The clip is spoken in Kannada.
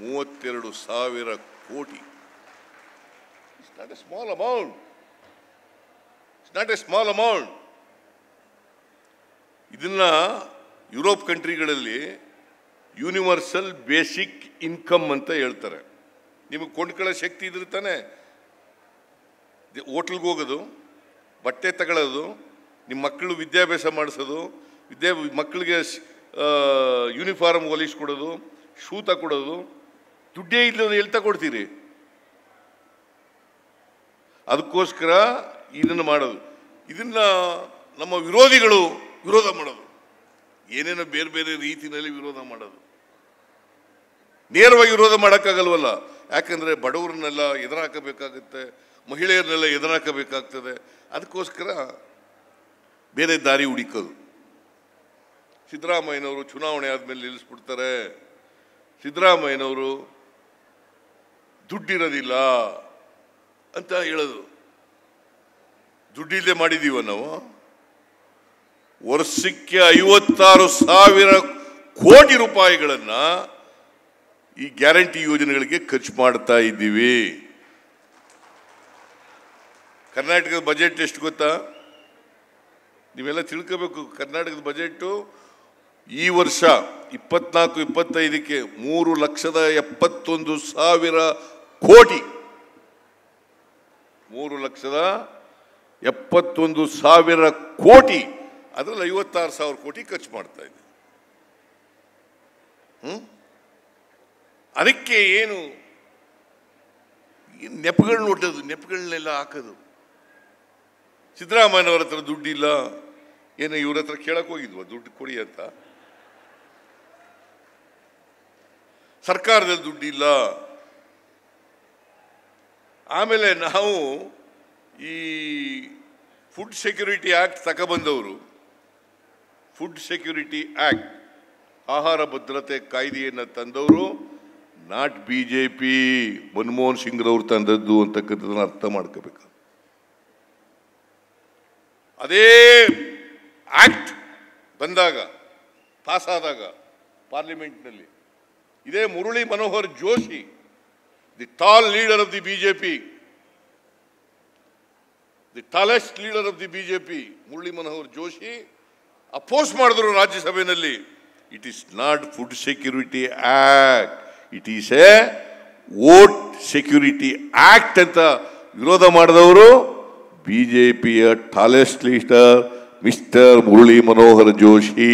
32,000 ಕೋಟಿ. It's not a small amount. It's not a small amount. ಇದನ್ನ ಯುರೋಪ್ ಕಂಟ್ರಿಗಳಲ್ಲಿ ಯೂನಿವರ್ಸಲ್ ಬೇಸಿಕ್ ಇನ್ಕಮ್ ಅಂತ ಹೇಳ್ತಾರೆ. ನಿಮಗೆ ಕೊಂಡ್ಕೊಳ್ಳೋ ಶಕ್ತಿ ಇದ್ರೆ ತಾನೆ ಹೋಟ್ಲ್ಗೆ ಹೋಗೋದು, ಬಟ್ಟೆ ತಗೊಳ್ಳೋದು, ನಿಮ್ಮ ಮಕ್ಕಳು ವಿದ್ಯಾಭ್ಯಾಸ ಮಾಡಿಸೋದು, ಮಕ್ಕಳಿಗೆ ಯೂನಿಫಾರ್ಮ್ ಹೊಲಿಸ್ಕೊಡೋದು, ಶೂ ತಗೊಡೋದು. ದುಡ್ಡೇ ಇಲ್ಲ ಎಲ್ಲಿ ತಗೊಡ್ತೀರಿ? ಅದಕ್ಕೋಸ್ಕರ ಇದನ್ನು ಮಾಡೋದು. ಇದನ್ನ ನಮ್ಮ ವಿರೋಧಿಗಳು ವಿರೋಧ ಮಾಡೋದು, ಏನೇನೋ ಬೇರೆ ಬೇರೆ ರೀತಿಯಲ್ಲಿ ವಿರೋಧ ಮಾಡೋದು. ನೇರವಾಗಿ ವಿರೋಧ ಮಾಡೋಕ್ಕಾಗಲ್ವಲ್ಲ, ಯಾಕಂದರೆ ಬಡವರನ್ನೆಲ್ಲ ಎದುರಾಕಬೇಕಾಗುತ್ತೆ, ಮಹಿಳೆಯರನ್ನೆಲ್ಲ ಎದುರಾಕಬೇಕಾಗ್ತದೆ. ಅದಕ್ಕೋಸ್ಕರ ಬೇರೆ ದಾರಿ ಹುಡುಕೋದು. ಸಿದ್ದರಾಮಯ್ಯನವರು ಚುನಾವಣೆ ಆದಮೇಲೆ ನಿಲ್ಲಿಸ್ಬಿಡ್ತಾರೆ. ಸಿದ್ದರಾಮಯ್ಯನವರು ದುಡ್ಡಿರೋದಿಲ್ಲ ಅಂತ ಹೇಳೋದು. ದುಡ್ಡಿಲ್ಲದೆ ಮಾಡಿದ್ದೀವ ನಾವು? ವರ್ಷಕ್ಕೆ 56,000 ಕೋಟಿ ರೂಪಾಯಿಗಳನ್ನು ಈ ಗ್ಯಾರಂಟಿ ಯೋಜನೆಗಳಿಗೆ ಖರ್ಚು ಮಾಡ್ತಾ ಇದ್ದೀವಿ. ಕರ್ನಾಟಕದ ಬಜೆಟ್ ಎಷ್ಟು ಗೊತ್ತಾ? ನೀವೆಲ್ಲ ತಿಳ್ಕೋಬೇಕು. ಕರ್ನಾಟಕದ ಬಜೆಟು ಈ ವರ್ಷ 24-25ಕ್ಕೆ 3,71,000 ಕೋಟಿ. 3,71,000 ಕೋಟಿ. ಅದರಲ್ಲಿ 56,000 ಕೋಟಿ ಖರ್ಚು ಮಾಡ್ತಾ ಇದೆ. ಅದಕ್ಕೆ ಏನು ನೆಪಗಳನ್ನ ಒಟ್ಟೋದು, ನೆಪಗಳನ್ನೆಲ್ಲ ಹಾಕೋದು. ಸಿದ್ದರಾಮಯ್ಯನವರ ಹತ್ರ ದುಡ್ಡಿಲ್ಲ, ಏನು ಇವ್ರ ಹತ್ರ ಕೇಳಕ್ ಹೋಗಿದ್ವ ದುಡ್ಡು ಕೊಡಿ ಅಂತ? ಸರ್ಕಾರದಲ್ಲಿ ದುಡ್ಡಿಲ್ಲ. ಆಮೇಲೆ ನಾವು ಈ ಫುಡ್ ಸೆಕ್ಯೂರಿಟಿ ಆಕ್ಟ್ ತಗೊಬಂದವರು, ಫುಡ್ ಸೆಕ್ಯೂರಿಟಿ ಆಕ್ಟ್, ಆಹಾರ ಭದ್ರತೆ ಕಾಯ್ದೆಯನ್ನು ತಂದವರು ನಾಟ್ BJP, ಮನಮೋಹನ್ ಸಿಂಗ್ರವ್ರು ತಂದದ್ದು ಅಂತಕ್ಕಂಥದ್ದನ್ನು ಅರ್ಥ ಮಾಡ್ಕೋಬೇಕು. ಅದೇ ಆಕ್ಟ್ ಬಂದಾಗ, ಪಾಸ್ ಆದಾಗ ಪಾರ್ಲಿಮೆಂಟ್ನಲ್ಲಿ, ಇದೇ Murali Manohar Joshi, the tall leader of the BJP, the tallest leader of the BJP, Murali Manohar Joshi oppose ಮಾಡಿದ್ರು ರಾಜ್ಯಸಭೆಯಲ್ಲಿ. It is not food security act, it is a vote security act ಅಂತ ವಿರೋಧ ಮಾಡಿದವರು BJPಯ tallest leader mister Murali Manohar Joshi.